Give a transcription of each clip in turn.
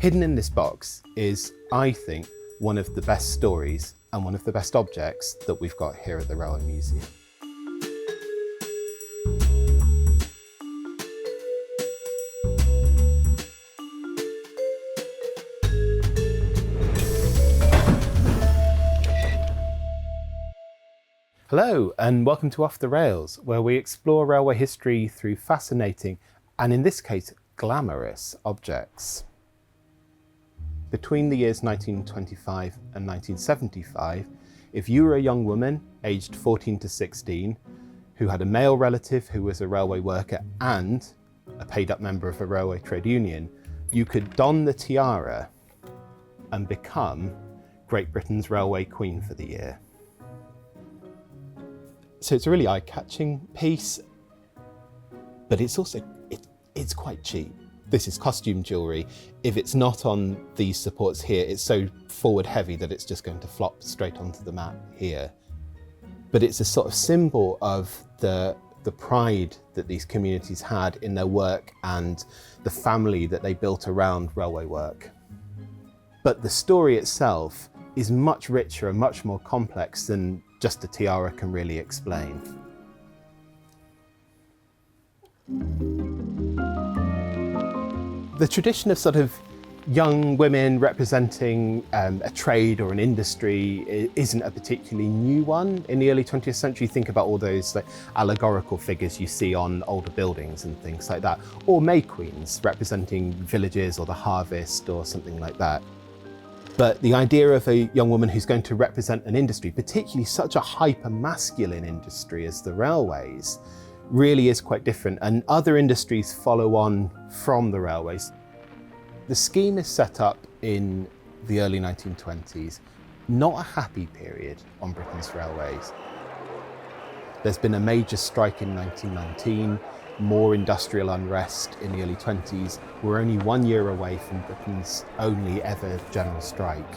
Hidden in this box is, I think, one of the best stories and one of the best objects that we've got here at the Railway Museum. Hello and welcome to Off the Rails, where we explore railway history through fascinating, and in this case, glamorous objects. Between the years 1925 and 1975, if you were a young woman aged 14 to 16 who had a male relative who was a railway worker and a paid-up member of a railway trade union, you could don the tiara and become Great Britain's railway queen for the year. So it's a really eye-catching piece, but it's also, it's quite cheap. This is costume jewellery. If it's not on these supports here, it's so forward heavy that it's just going to flop straight onto the mat here. But it's a sort of symbol of the pride that these communities had in their work and the family that they built around railway work. But the story itself is much richer and much more complex than just a tiara can really explain. The tradition of sort of young women representing a trade or an industry isn't a particularly new one. In the early 20th century, think about all those like allegorical figures you see on older buildings and things like that, or May Queens representing villages or the harvest or something like that. But the idea of a young woman who's going to represent an industry, particularly such a hyper-masculine industry as the railways, really is quite different, and other industries follow on from the railways. The scheme is set up in the early 1920s, not a happy period on Britain's railways. There's been a major strike in 1919, more industrial unrest in the early 20s. We're only 1 year away from Britain's only ever general strike.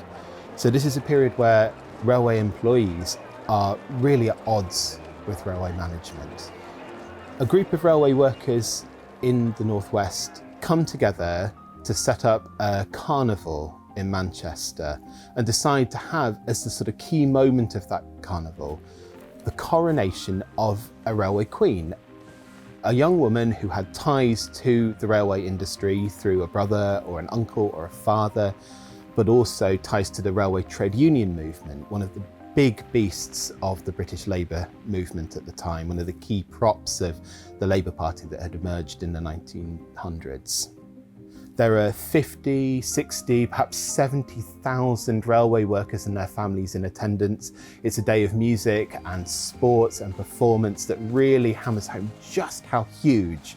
So this is a period where railway employees are really at odds with railway management. A group of railway workers in the Northwest come together to set up a carnival in Manchester and decide to have, as the sort of key moment of that carnival, the coronation of a railway queen. A young woman who had ties to the railway industry through a brother or an uncle or a father, but also ties to the railway trade union movement, one of the big beasts of the British Labour movement at the time, one of the key props of the Labour Party that had emerged in the 1900s. There are 50, 60, perhaps 70,000 railway workers and their families in attendance. It's a day of music and sports and performance that really hammers home just how huge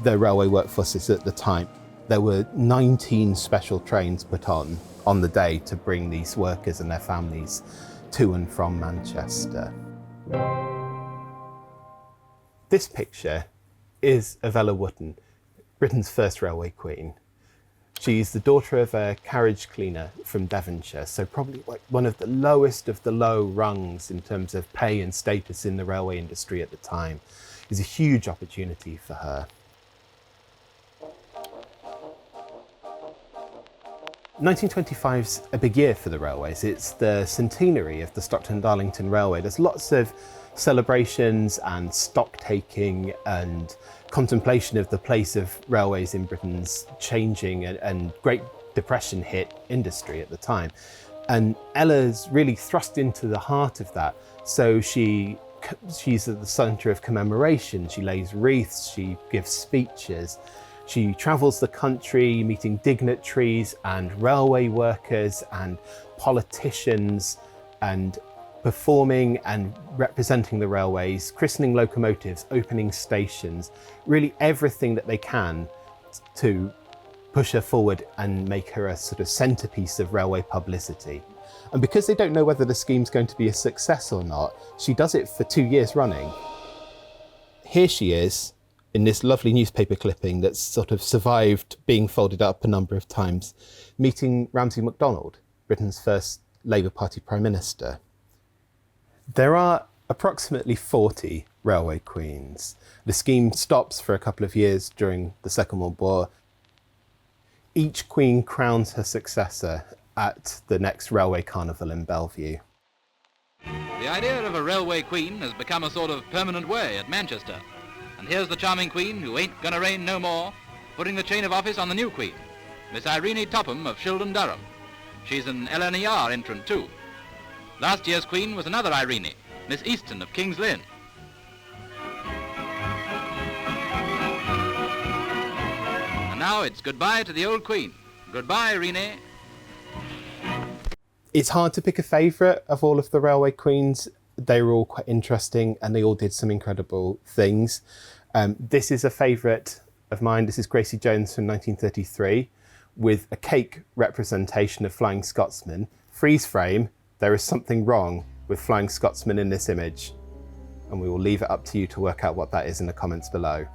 the railway workforce is at the time. There were 19 special trains put on the day to bring these workers and their families to and from Manchester. This picture is of Ella Wotton, Britain's first railway queen. She's the daughter of a carriage cleaner from Devonshire, so probably like one of the lowest of the low rungs in terms of pay and status in the railway industry at the time. It's a huge opportunity for her. 1925's a big year for the railways. It's the centenary of the Stockton-Darlington Railway. There's lots of celebrations and stock taking and contemplation of the place of railways in Britain's changing and Great Depression hit industry at the time. And Ella's really thrust into the heart of that. So she's at the centre of commemoration. She lays wreaths, she gives speeches. She travels the country meeting dignitaries and railway workers and politicians and performing and representing the railways, christening locomotives, opening stations, really everything that they can to push her forward and make her a sort of centrepiece of railway publicity. And because they don't know whether the scheme's going to be a success or not, she does it for 2 years running. Here she is, in this lovely newspaper clipping that's sort of survived being folded up a number of times, meeting Ramsay MacDonald, Britain's first Labour Party Prime Minister. There are approximately 40 railway queens. The scheme stops for a couple of years during the Second World War. Each queen crowns her successor at the next railway carnival in Belle Vue. The idea of a railway queen has become a sort of permanent way at Manchester. And here's the charming queen who ain't gonna reign no more, putting the chain of office on the new queen, Miss Irene Topham of Shildon, Durham. She's an LNER entrant too. Last year's queen was another Irene, Miss Easton of King's Lynn. And now it's goodbye to the old queen. Goodbye, Irene. It's hard to pick a favourite of all of the railway queens. They were all quite interesting and they all did some incredible things. This is a favourite of mine. This is Gracie Jones from 1933 with a cake representation of Flying Scotsman. Freeze frame, there is something wrong with Flying Scotsman in this image. And we will leave it up to you to work out what that is in the comments below.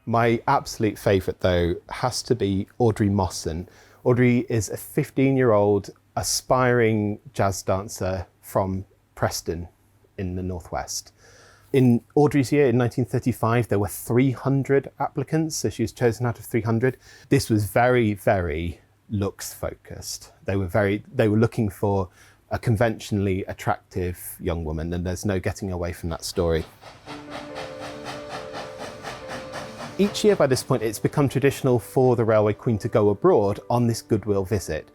My absolute favourite though has to be Audrey Mawson. Audrey is a 15-year-old aspiring jazz dancer from Preston in the Northwest. In Audrey's year, in 1935, there were 300 applicants, so she was chosen out of 300. This was very, very looks focused. They were looking for a conventionally attractive young woman, and there's no getting away from that story. Each year by this point, it's become traditional for the railway queen to go abroad on this goodwill visit.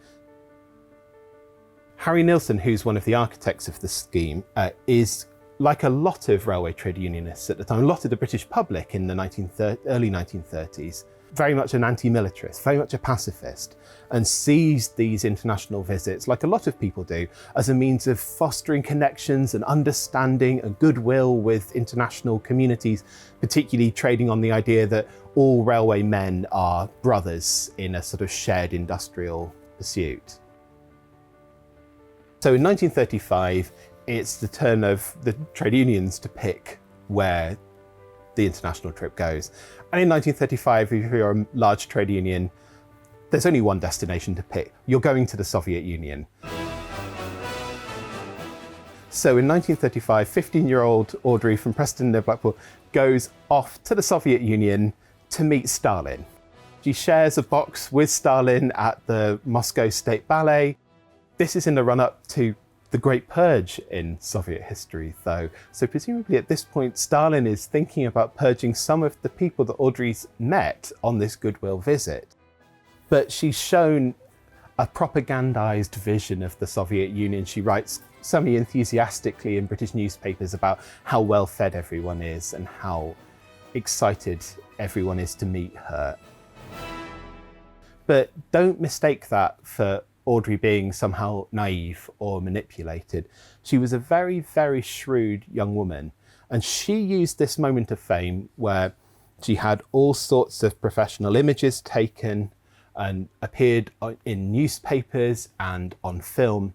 Harry Nilsson, who's one of the architects of the scheme, is like a lot of railway trade unionists at the time, a lot of the British public in the early 1930s, very much an anti-militarist, very much a pacifist, and sees these international visits, like a lot of people do, as a means of fostering connections and understanding and goodwill with international communities, particularly trading on the idea that all railway men are brothers in a sort of shared industrial pursuit. So in 1935, it's the turn of the trade unions to pick where the international trip goes. And in 1935, if you're a large trade union, there's only one destination to pick. You're going to the Soviet Union. So in 1935, 15-year-old Audrey from Preston near Blackpool goes off to the Soviet Union to meet Stalin. She shares a box with Stalin at the Moscow State Ballet. This is in the run-up to the Great Purge in Soviet history, though. So presumably at this point, Stalin is thinking about purging some of the people that Audrey's met on this goodwill visit. But she's shown a propagandized vision of the Soviet Union. She writes semi-enthusiastically in British newspapers about how well fed everyone is and how excited everyone is to meet her. But don't mistake that for Audrey being somehow naive or manipulated. She was a very, very shrewd young woman, and she used this moment of fame where she had all sorts of professional images taken and appeared in newspapers and on film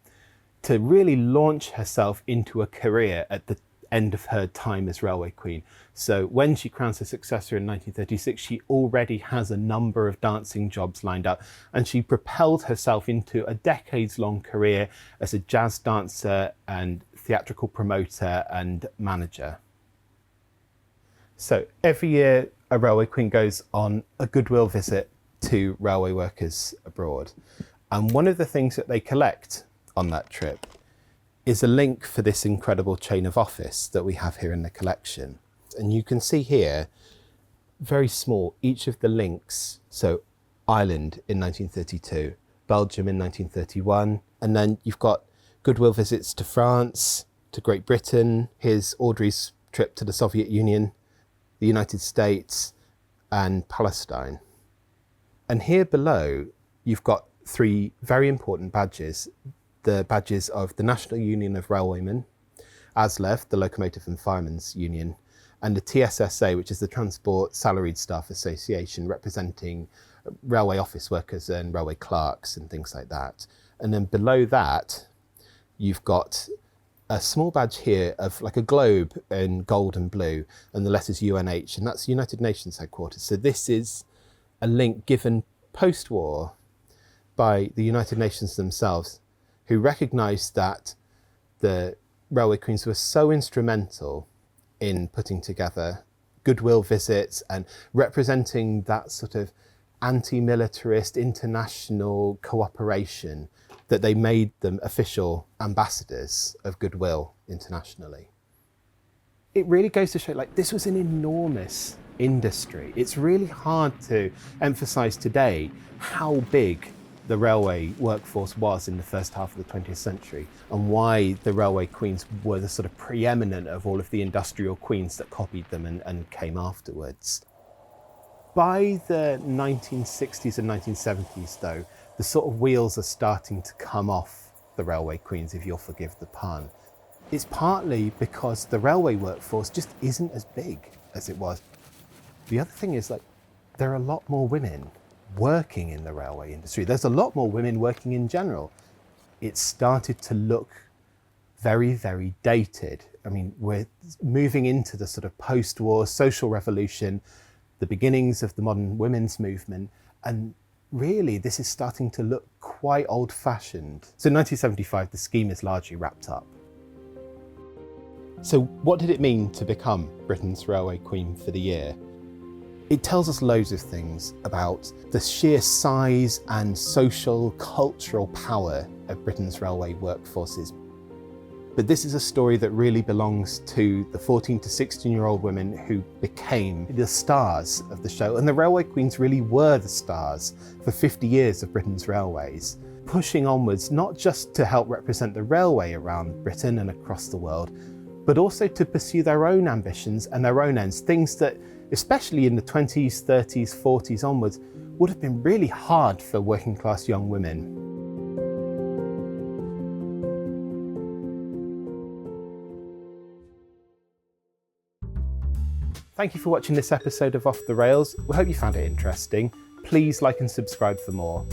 to really launch herself into a career at the end of her time as railway queen. So when she crowns her successor in 1936, she already has a number of dancing jobs lined up, and she propelled herself into a decades-long career as a jazz dancer and theatrical promoter and manager. So every year a railway queen goes on a goodwill visit to railway workers abroad, and one of the things that they collect on that trip is a link for this incredible chain of office that we have here in the collection. And you can see here, very small, each of the links. So Ireland in 1932, Belgium in 1931, and then you've got goodwill visits to France, to Great Britain. Here's Audrey's trip to the Soviet Union, the United States, and Palestine. And here below, you've got three very important badges. The badges of the National Union of Railwaymen, ASLEF, the Locomotive and Firemen's Union, and the TSSA, which is the Transport Salaried Staff Association, representing railway office workers and railway clerks and things like that. And then below that, you've got a small badge here of like a globe in gold and blue, and the letters UNH, and that's United Nations headquarters. So this is a link given post-war by the United Nations themselves, who recognised that the railway queens were so instrumental in putting together goodwill visits and representing that sort of anti-militarist international cooperation that they made them official ambassadors of goodwill internationally. It really goes to show, like, this was an enormous industry. It's really hard to emphasize today how big the railway workforce was in the first half of the 20th century and why the railway queens were the sort of preeminent of all of the industrial queens that copied them and came afterwards. By the 1960s and 1970s, though, the sort of wheels are starting to come off the railway queens, if you'll forgive the pun. It's partly because the railway workforce just isn't as big as it was. The other thing is, like, there are a lot more women working in the railway industry. There's a lot more women working in general. It started to look very, very dated. I mean, we're moving into the sort of post-war social revolution, the beginnings of the modern women's movement, and really this is starting to look quite old-fashioned. So in 1975, the scheme is largely wrapped up. So what did it mean to become Britain's Railway Queen for the year? It tells us loads of things about the sheer size and social, cultural power of Britain's railway workforces. But this is a story that really belongs to the 14 to 16-year-old women who became the stars of the show. And the Railway Queens really were the stars for 50 years of Britain's railways, pushing onwards not just to help represent the railway around Britain and across the world, but also to pursue their own ambitions and their own ends, things that, especially in the 20s, 30s, 40s onwards, would have been really hard for working class young women. Thank you for watching this episode of Off the Rails. We hope you found it interesting. Please like and subscribe for more.